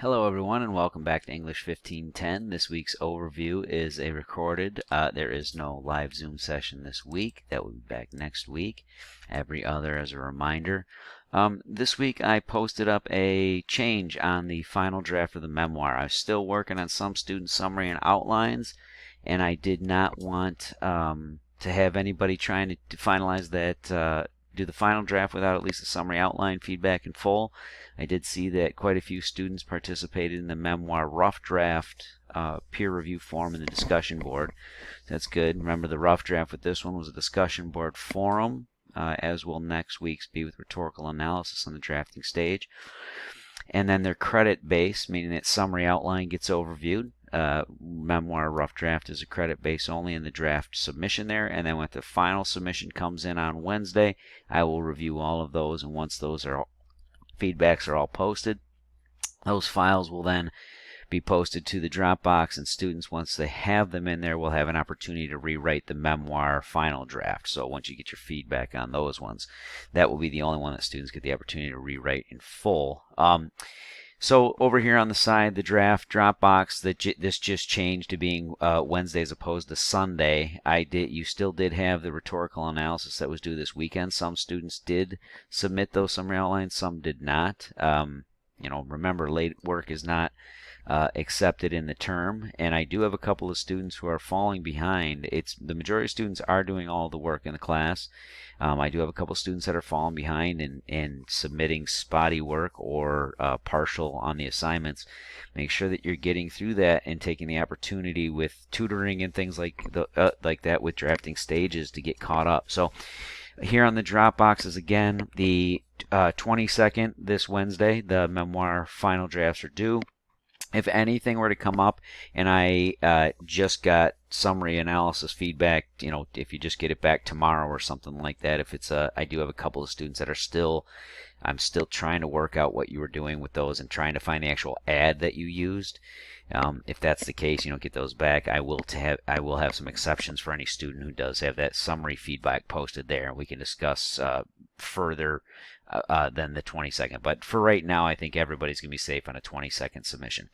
Hello everyone and welcome back to English 1510. This week's overview is a recorded. There is no live Zoom session this week. That will be back next week. Every other as a reminder. This week I posted up a change on the final draft of the memoir. I was still working on some student summary and outlines, and I did not want to have anybody trying to finalize that do the final draft without at least a summary outline, feedback in full. I did see that quite a few students participated in the memoir rough draft peer review form in the discussion board. That's good. Remember, the rough draft with this one was a discussion board forum, as will next week's be with rhetorical analysis on the drafting stage. And then their credit base, meaning that summary outline gets overviewed. Memoir rough draft is a credit base only in the draft submission there, and then when the final submission comes in on Wednesday, I will review all of those, and once those feedbacks are all posted, those files will then be posted to the Dropbox, and students, once they have them in there, will have an opportunity to rewrite the memoir final draft. So once you get your feedback on those ones, that will be the only one that students get the opportunity to rewrite in full. So over here on the side, the draft Dropbox, this just changed to being Wednesday as opposed to Sunday. You still did have the rhetorical analysis that was due this weekend. Some students did submit those summary outlines, some did not. Remember, late work is not accepted in the term, and I do have a couple of students who are falling behind. The majority of students are doing all the work in the class. I do have a couple of students that are falling behind and submitting spotty work or partial on the assignments. Make sure that you're getting through that and taking the opportunity with tutoring and things like that with drafting stages to get caught up. So here on the Dropboxes again, the 22nd, this Wednesday, the memoir final drafts are due. If anything were to come up and I just got summary analysis feedback, if you just get it back tomorrow or something like that, I do have a couple of students that I'm still trying to work out what you were doing with those and trying to find the actual ad that you used. If that's the case, you don't get those back. I will have some exceptions for any student who does have that summary feedback posted there, and we can discuss further than the 22nd. But for right now, I think everybody's going to be safe on a 22nd submission.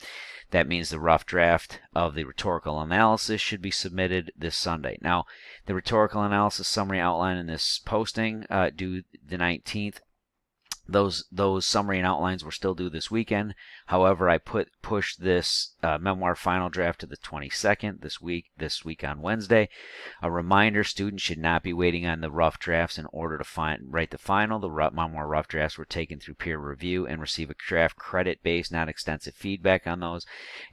That means the rough draft of the rhetorical analysis should be submitted this Sunday. Now, the rhetorical analysis summary outline in this posting due the 19th. Those summary and outlines were still due this weekend. However, I pushed this memoir final draft to the 22nd this week on Wednesday. A reminder: students should not be waiting on the rough drafts in order to write the final. The memoir rough drafts were taken through peer review and receive a draft credit base, not extensive feedback on those.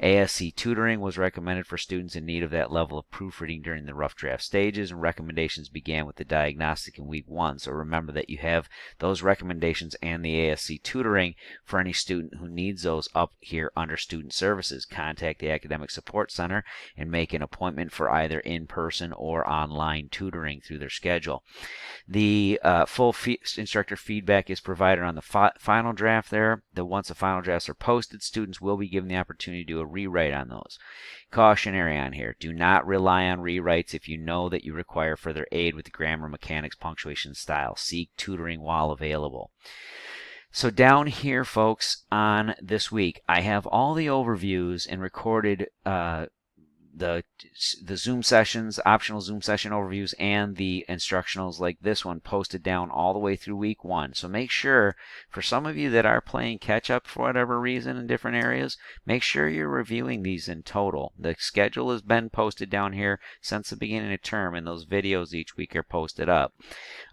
ASC tutoring was recommended for students in need of that level of proofreading during the rough draft stages, and recommendations began with the diagnostic in week 1. So remember that you have those recommendations and the ASC tutoring for any student who needs those up here under student services. Contact the Academic Support Center and make an appointment for either in-person or online tutoring through their schedule. The full instructor feedback is provided on the final draft there. Once the final drafts are posted, students will be given the opportunity to do a rewrite on those. Cautionary on here: do not rely on rewrites if you know that you require further aid with the grammar, mechanics, punctuation, style. Seek tutoring while available. So down here, folks, on this week, I have all the overviews and recorded the Zoom sessions, optional Zoom session overviews, and the instructionals like this one posted down all the way through week 1. So make sure, for some of you that are playing catch up for whatever reason in different areas, make sure you're reviewing these in total. The schedule has been posted down here since the beginning of term, and those videos each week are posted up.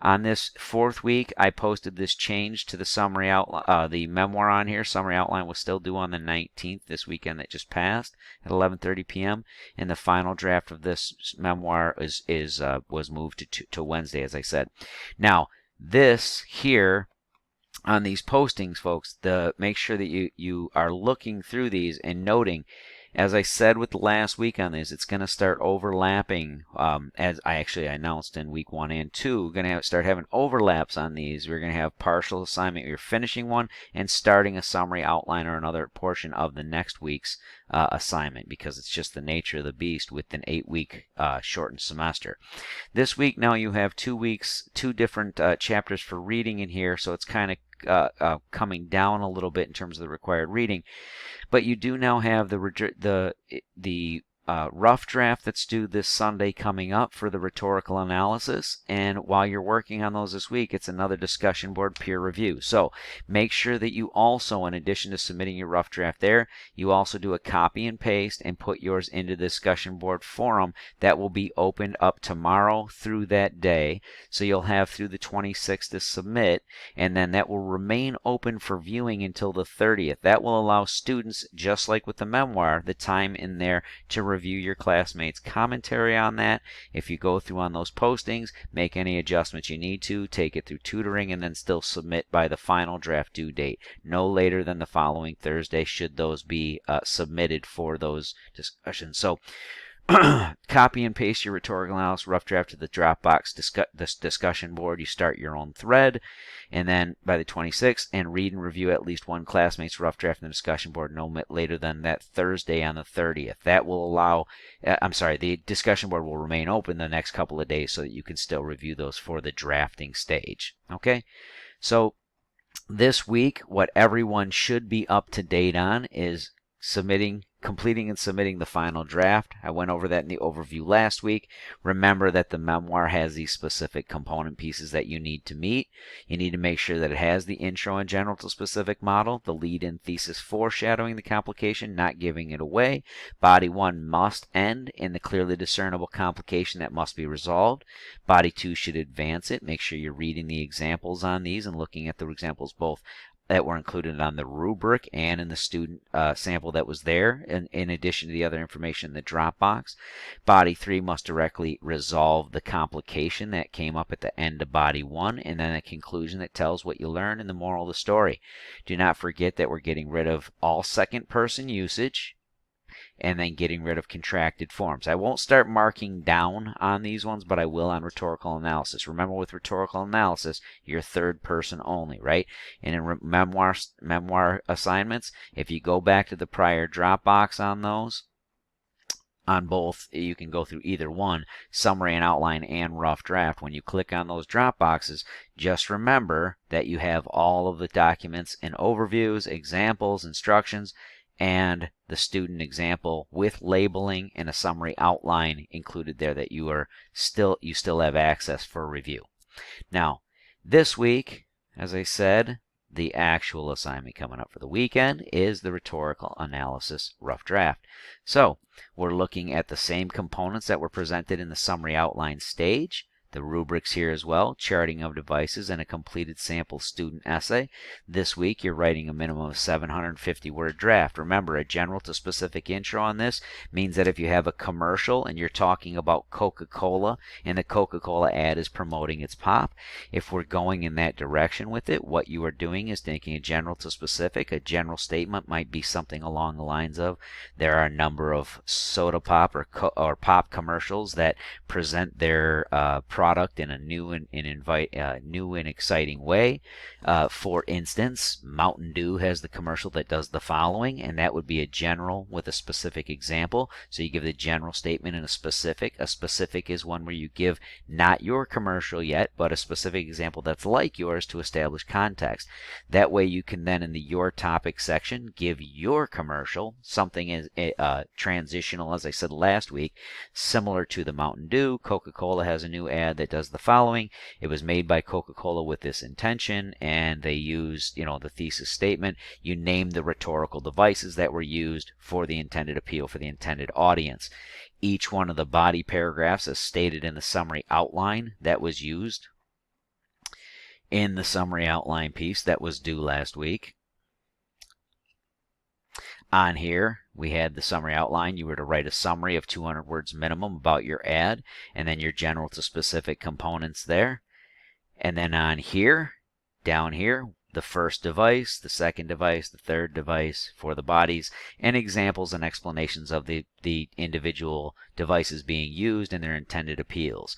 On this 4th week, I posted this change to the summary outline, the memoir on here. Summary outline was still due on the 19th, this weekend that just passed, at 11:30 p.m. And the final draft of this memoir was moved to Wednesday, as I said. Now, this here on these postings, folks, make sure that you are looking through these and noting. As I said with the last week on this, it's going to start overlapping, as I actually announced in week 1 and 2. We're going to start having overlaps on these. We're going to have partial assignment. You're finishing one and starting a summary outline or another portion of the next week's assignment, because it's just the nature of the beast with an 8-week shortened semester. This week now you have 2 weeks, 2 different chapters for reading in here, so it's kind of coming down a little bit in terms of the required reading, but you do now have the rough draft that's due this Sunday coming up for the rhetorical analysis. And while you're working on those this week, it's another discussion board peer review. So make sure that you also, in addition to submitting your rough draft there, you also do a copy and paste and put yours into the discussion board forum that will be opened up tomorrow through that day. So you'll have through the 26th to submit, and then that will remain open for viewing until the 30th. That will allow students, just like with the memoir, the time in there to review your classmates' commentary on that. If you go through on those postings, make any adjustments you need to, take it through tutoring, and then still submit by the final draft due date. No later than the following Thursday should those be submitted for those discussions. So copy and paste your rhetorical analysis rough draft to the Dropbox discussion board. You start your own thread, and then by the 26th, and read and review at least one classmate's rough draft in the discussion board no later than that Thursday on the 30th. That will allow, the discussion board will remain open the next couple of days so that you can still review those for the drafting stage. Okay, so this week, what everyone should be up to date on is completing and submitting the final draft. I went over that in the overview last week. Remember that the memoir has these specific component pieces that you need to meet. You need to make sure that it has the intro and general to specific model, the lead-in thesis foreshadowing the complication, not giving it away. Body 1 must end in the clearly discernible complication that must be resolved. Body 2 should advance it. Make sure you're reading the examples on these and looking at the examples both that were included on the rubric and in the student sample that was there, in addition to the other information in the Dropbox. Body 3 must directly resolve the complication that came up at the end of Body 1, and then a conclusion that tells what you learned and the moral of the story. Do not forget that we're getting rid of all second-person usage, and then getting rid of contracted forms. I won't start marking down on these ones, but I will on rhetorical analysis. Remember, with rhetorical analysis, you're third person only, right? And in memoir assignments, if you go back to the prior Dropbox on those, on both, you can go through either one, summary and outline and rough draft. When you click on those drop boxes, just remember that you have all of the documents and overviews, examples, instructions, and the student example with labeling and a summary outline included there that you still have access for review. Now, this week, as I said, the actual assignment coming up for the weekend is the rhetorical analysis rough draft. So we're looking at the same components that were presented in the summary outline stage. The rubrics here as well, charting of devices, and a completed sample student essay. This week you're writing a minimum of 750-word draft. Remember, a general to specific intro on this means that if you have a commercial and you're talking about Coca-Cola and the Coca-Cola ad is promoting its pop, if we're going in that direction with it, what you are doing is taking a general to specific. A general statement might be something along the lines of, there are a number of soda pop or pop commercials that present their product in a new and exciting way. For instance, Mountain Dew has the commercial that does the following, and that would be a general with a specific example. So you give the general statement and a specific. A specific is one where you give not your commercial yet, but a specific example that's like yours to establish context. That way you can then in the your topic section give your commercial, something as transitional, as I said last week, similar to the Mountain Dew. Coca-Cola has a new ad that does the following. It was made by Coca-Cola with this intention, and they used, the thesis statement. You name the rhetorical devices that were used for the intended appeal, for the intended audience. Each one of the body paragraphs as stated in the summary outline that was used in the summary outline piece that was due last week. On here, we had the summary outline. You were to write a summary of 200 words minimum about your ad, and then your general to specific components there. And then on here, down here, the first device, the second device, the third device for the bodies, and examples and explanations of the individual devices being used and their intended appeals.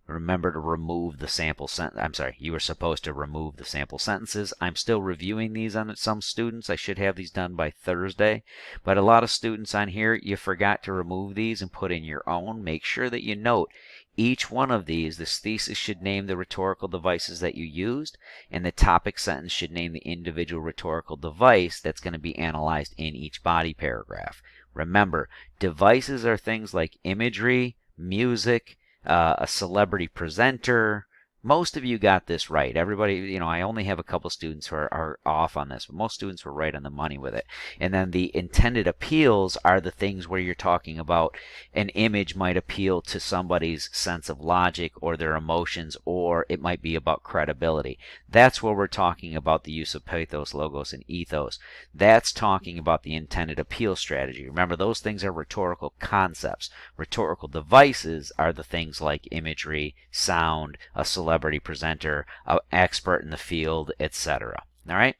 Remember to remove the sample sentence. You were supposed to remove the sample sentences. I'm still reviewing these on some students. I should have these done by Thursday. But a lot of students on here, you forgot to remove these and put in your own. Make sure that you note Each one of these, this thesis should name the rhetorical devices that you used, and the topic sentence should name the individual rhetorical device that's going to be analyzed in each body paragraph. Remember, devices are things like imagery, music, a celebrity presenter. Most of you got this right. Everybody, I only have a couple students who are off on this, but most students were right on the money with it. And then the intended appeals are the things where you're talking about an image might appeal to somebody's sense of logic or their emotions, or it might be about credibility. That's where we're talking about the use of pathos, logos, and ethos. That's talking about the intended appeal strategy. Remember, those things are rhetorical concepts. Rhetorical devices are the things like imagery, sound, a celebrity presenter, an expert in the field, etc. All right?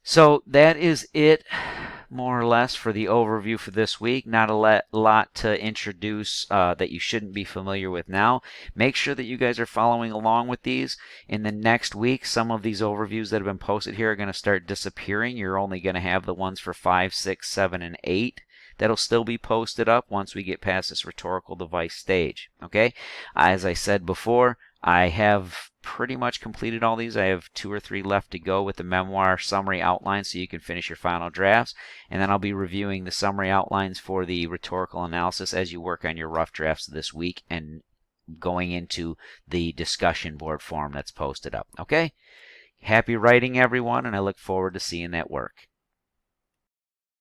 So that is it, more or less, for the overview for this week. Not a lot to introduce that you shouldn't be familiar with now. Make sure that you guys are following along with these. In the next week, some of these overviews that have been posted here are going to start disappearing. You're only going to have the ones for 5, 6, 7, and 8. That'll still be posted up once we get past this rhetorical device stage. Okay? As I said before, I have pretty much completed all these. I have 2 or 3 left to go with the memoir summary outline so you can finish your final drafts. And then I'll be reviewing the summary outlines for the rhetorical analysis as you work on your rough drafts this week and going into the discussion board form that's posted up. Okay? Happy writing, everyone, and I look forward to seeing that work.